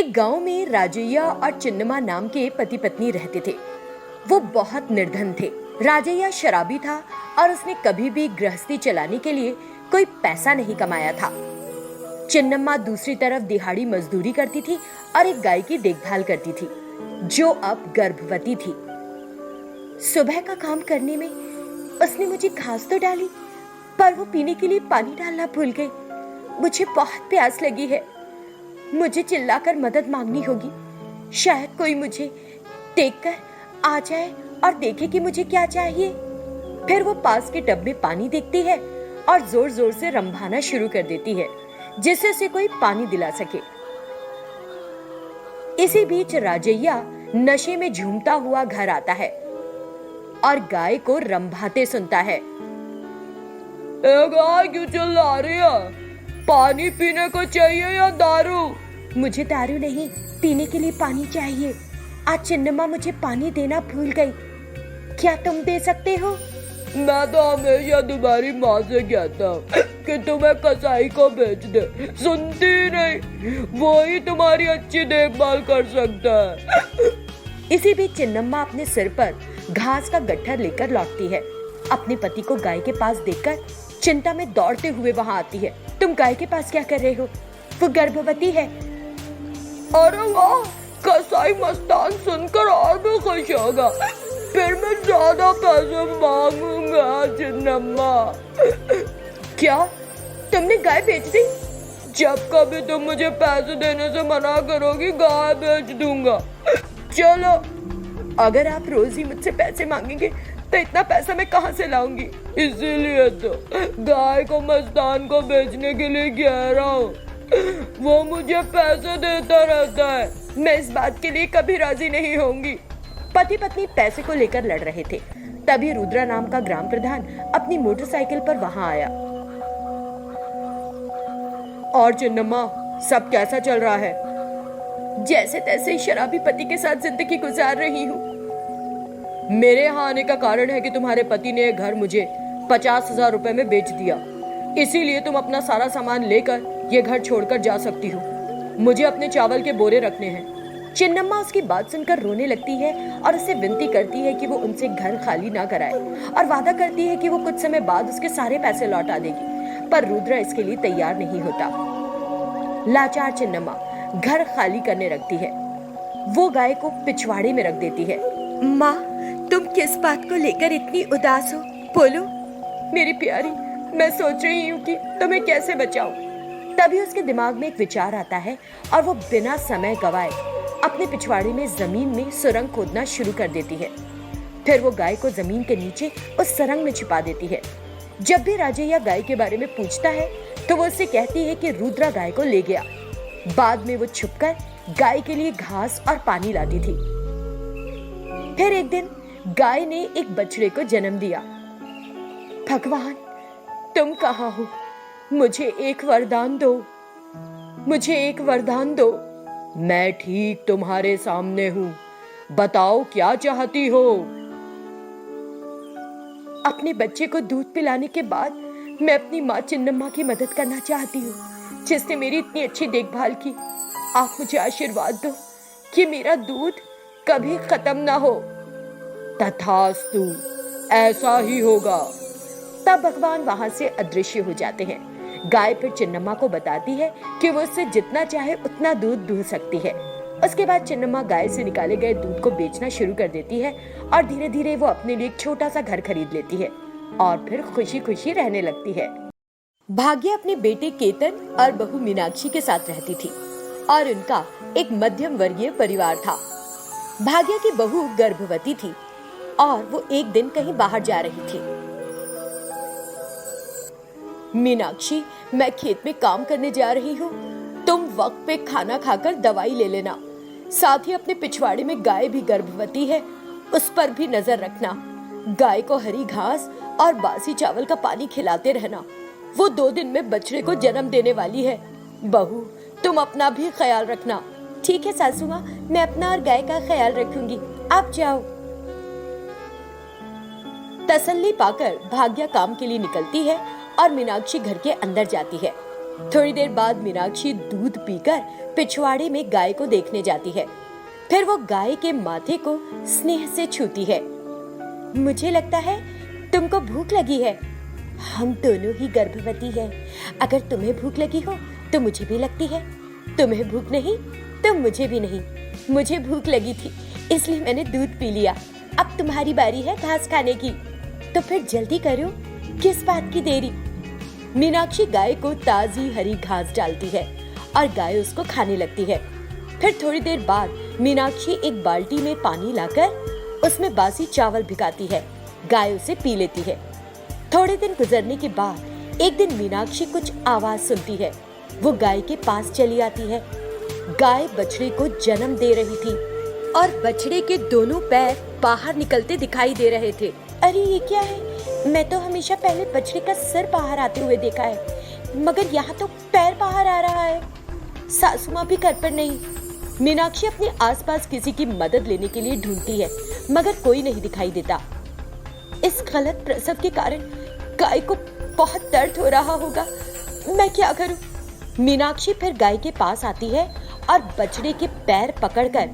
एक गांव में राजैया और चिन्नमा नाम के पति पत्नी रहते थे। वो बहुत निर्धन थे। राजैया शराबी था और उसने कभी भी गृहस्थी चलाने के लिए कोई पैसा नहीं कमाया था। चिन्नमा दूसरी तरफ दिहाड़ी मजदूरी करती थी और एक गाय की देखभाल करती थी जो अब गर्भवती थी। सुबह का काम करने में उसने मुझे घास तो डाली, पर वो पीने के लिए पानी डालना भूल गई। मुझे बहुत प्यास लगी है। मुझे चिल्लाकर मदद मांगनी होगी। शायद कोई मुझे देखकर आ जाए और देखे कि मुझे क्या चाहिए। फिर वो पास के टब में पानी देखती है और जोर जोर से रंभाना शुरू कर देती है जिससे उसे कोई पानी दिला सके। इसी बीच राजैया नशे में झूमता हुआ घर आता है और गाय को रंभाते सुनता है। गाय क्यों चिल्ला रही है? पानी पीने को चाहिए या दारू? मुझे दारू नहीं, पीने के लिए पानी चाहिए। आज चिन्नमा मुझे पानी देना भूल गई। क्या तुम दे सकते हो? मैं तो हमेशा तुम्हारी माँ से कहता हूँ कि तुम्हें कसाई को बेच दे, सुनती ही नहीं। वो ही तुम्हारी अच्छी देखभाल कर सकता है। इसी बीच चिन्नमा अपने सिर पर घास का गट्ठर लेकर लौटती है। अपने पति को गाय के पास देखकर चिंता में दौड़ते हुए वहां आती है। तुम गाय के पास क्या कर रहे हो? वो गर्भवती है। अरे वाह, कसाई मस्तान सुनकर और भी खुश होगा। फिर मैं ज्यादा पैसे मांगूंगा चिन्नमा। क्या तुमने गाय बेच दी? जब कभी तुम मुझे पैसे देने से मना करोगी, गाय बेच दूंगा। चलो। अगर आप रोज ही मुझसे पैसे मांगेंगे तो इतना पैसा मैं कहाँ से लाऊंगी? इसीलिए तो गाय को मस्तान को बेचने के लिए कह रहा हूँ। वो मुझे पैसे देता रहता है। मैं इस बात के लिए कभी राजी नहीं होंगी। पति पत्नी पैसे को लेकर लड़ रहे थे। तभी रुद्रा नाम का ग्राम प्रधान अपनी मोटरसाइकिल पर वहां आया। और चिन्नमा, सब कैसा चल रहा है? जैसे तैसे शराबी पति के साथ जिंदगी गुजार रही हूँ। मेरे यहाँ आने का कारण है कि तुम्हारे पति ने घर मुझे 50,000 रुपए में बेच दिया। इसीलिए तुम अपना सारा सामान लेकर ये घर छोड़कर जा सकती हो। मुझे अपने चावल के बोरे रखने हैं। चिन्नमा उसकी बात सुनकर रोने लगती है और उसे विनती करती है कि वो उनसे घर खाली ना कराए और वादा करती है कि वो कुछ समय बाद उसके सारे पैसे लौटा देगी। पर रुद्रा इसके लिए तैयार नहीं होता। लाचार चिन्नमा घर खाली करने लगती है। वो गाय को पिछवाड़े में रख देती है। माँ, तुम किस बात को लेकर इतनी उदास हो? बोलो। मेरी प्यारी, मैं सोच रही हूँ कि तुम्हें कैसे बचाऊं। तभी उसके दिमाग में एक विचार आता है और वो बिना समय गवाए अपने पिछवाड़े में जमीन में सुरंग खोदना शुरू कर देती है। फिर वो गाय को जमीन के नीचे उस सुरंग में छिपा देती है। जब भी राजैया गाय के बारे में पूछता है तो वो उससे कहती है कि रुद्रा गाय को ले गया। बाद में वो छुपकर गाय के लिए घास और पानी लाती थी। फिर एक दिन गाय ने एक बछड़े को जन्म दिया। भगवान, तुम कहाँ हो? मुझे एक वरदान दो। मुझे एक वरदान दो। मैं ठीक तुम्हारे सामने हूँ। बताओ क्या चाहती हो? अपने बच्चे को दूध पिलाने के बाद मैं अपनी माँ चिन्नमा की मदद करना चाहती हूँ, जिसने मेरी इतनी अच्छी देखभाल की। आप मुझे आशीर्वाद दो कि मेरा दूध कभी खत्म ना हो। तथास्तु, ऐसा ही होगा। तब भगवान वहां से अदृश्य हो जाते हैं। गाय फिर चिन्नमा को बताती है कि वो उससे जितना चाहे उतना दूध दूह सकती है। उसके बाद चिन्नमा गाय से निकाले गए दूध को बेचना शुरू कर देती है और धीरे धीरे वो अपने लिए एक छोटा सा घर खरीद लेती है और फिर खुशी खुशी रहने लगती है। भाग्य अपने बेटे केतन और बहू मीनाक्षी के साथ रहती थी और उनका एक मध्यम वर्गीय परिवार था। भाग्य की बहू गर्भवती थी और वो एक दिन कहीं बाहर जा रही थी। मीनाक्षी, मैं खेत में काम करने जा रही हूँ। तुम वक्त पे खाना खाकर दवाई ले लेना। साथ ही अपने पिछवाड़े में गाय भी गर्भवती है, उस पर भी नजर रखना। गाय को हरी घास और बासी चावल का पानी खिलाते रहना। वो 2 दिन में बछड़े को जन्म देने वाली है। बहू, तुम अपना भी ख्याल रखना। ठीक है सासू माँ, मैं अपना और गाय का ख्याल रखूंगी। आप जाओ। तसल्ली पाकर भाग्या काम के लिए निकलती है और मीनाक्षी घर के अंदर जाती है। थोड़ी देर बाद मीनाक्षी दूध पीकर पिछवाड़े में गाय को देखने जाती है। फिर वो गाय के माथे को स्नेह से छूती है। मुझे लगता है तुमको भूख लगी है। हम दोनों ही गर्भवती हैं। अगर तुम्हें भूख लगी हो तो मुझे भी लगती है। तुम्हें भूख नहीं तो मुझे भी नहीं। मुझे भूख लगी थी इसलिए मैंने दूध पी लिया। अब तुम्हारी बारी है घास खाने की, तो फिर जल्दी करो, किस बात की देरी। मीनाक्षी गाय को ताजी हरी घास डालती है और गाय उसको खाने लगती है। फिर थोड़ी देर बाद मीनाक्षी एक बाल्टी में पानी लाकर उसमें बासी चावल भिगाती है। गाय उसे पी लेती है। थोड़े दिन गुजरने के बाद एक दिन मीनाक्षी कुछ आवाज सुनती है। वो गाय के पास चली आती है। गाय बछड़े को जन्म दे रही थी और बछड़े के दोनों पैर बाहर निकलते दिखाई दे रहे थे। अरे ये क्या है? मैं तो हमेशा पहले बछड़े का सर बाहर आते हुए देखा है, मगर यहाँ तो पैर बाहर आ रहा है। सासू माँ भी घर पर नहीं। मीनाक्षी अपने आसपास किसी की मदद लेने के लिए ढूंढती है, मगर कोई नहीं दिखाई देता। इस गलत प्रसव के कारण गाय को बहुत दर्द हो रहा होगा। मैं क्या करूं? मीनाक्षी फिर गाय के पास आती है और बछड़े के पैर पकड़कर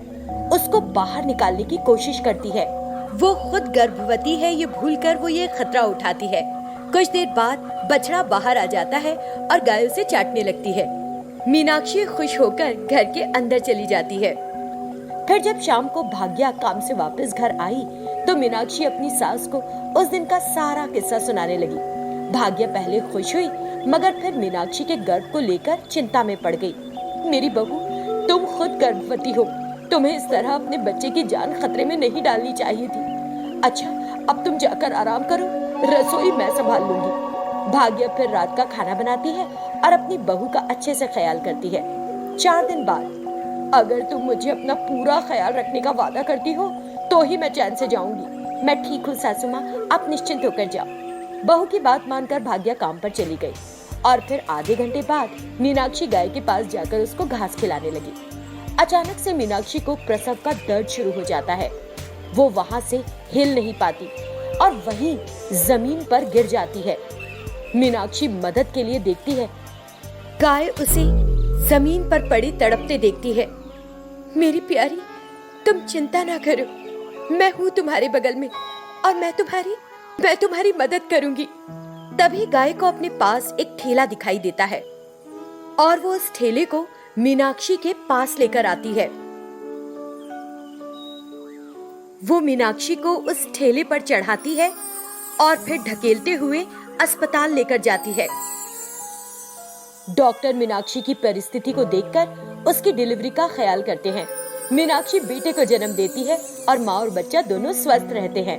उसको बाहर निकालने की कोशिश करती है। वो खुद गर्भवती है ये भूलकर वो ये खतरा उठाती है। कुछ देर बाद बछड़ा बाहर आ जाता है और गाय उसे चाटने लगती है। मीनाक्षी खुश होकर घर के अंदर चली जाती है। फिर जब शाम को भाग्या काम से वापस घर आई तो मीनाक्षी अपनी सास को उस दिन का सारा किस्सा सुनाने लगी। भाग्या पहले खुश हुई, मगर फिर मीनाक्षी के गर्भ को लेकर चिंता में पड़ गई। मेरी बहू, तुम खुद गर्भवती हो, तुम्हें इस तरह अपने बच्चे की जान खतरे में नहीं डालनी चाहिए थी। अच्छा, अब तुम जाकर आराम करो, रसोई मैं संभाल लूंगी। भाग्या फिर रात का खाना बनाती है और अपनी बहू का अच्छे से ख्याल करती है। 4 दिन बाद, अगर तुम मुझे अपना पूरा ख्याल रखने का वादा करती हो तो ही मैं चैन से जाऊंगी। मैं ठीक हूँ सासू माँ, आप निश्चिंत होकर जाओ। बहू की बात मानकर भाग्या काम पर चली गई और फिर आधे घंटे बाद मीनाक्षी गाय के पास जाकर उसको घास खिलाने लगी। अचानक से मीनाक्षी को प्रसव का दर्द शुरू हो जाता है। वो वहां से हिल नहीं पाती और वहीं जमीन पर गिर जाती है। मीनाक्षी मदद के लिए देखती है। गाय उसे जमीन पर पड़ी तड़पते देखती है। मेरी प्यारी, तुम चिंता ना करो, मैं हूँ तुम्हारे बगल में और मैं तुम्हारी मदद करूंगी। तभी गाय को अपने पास एक ठेला दिखाई देता है और वो उस ठेले को मीनाक्षी के पास लेकर आती है। वो मीनाक्षी को उस ठेले पर चढ़ाती है और फिर ढकेलते हुए अस्पताल लेकर जाती है। डॉक्टर मीनाक्षी की परिस्थिति को देखकर उसकी डिलीवरी का ख्याल करते हैं। मीनाक्षी बेटे को जन्म देती है और माँ और बच्चा दोनों स्वस्थ रहते हैं।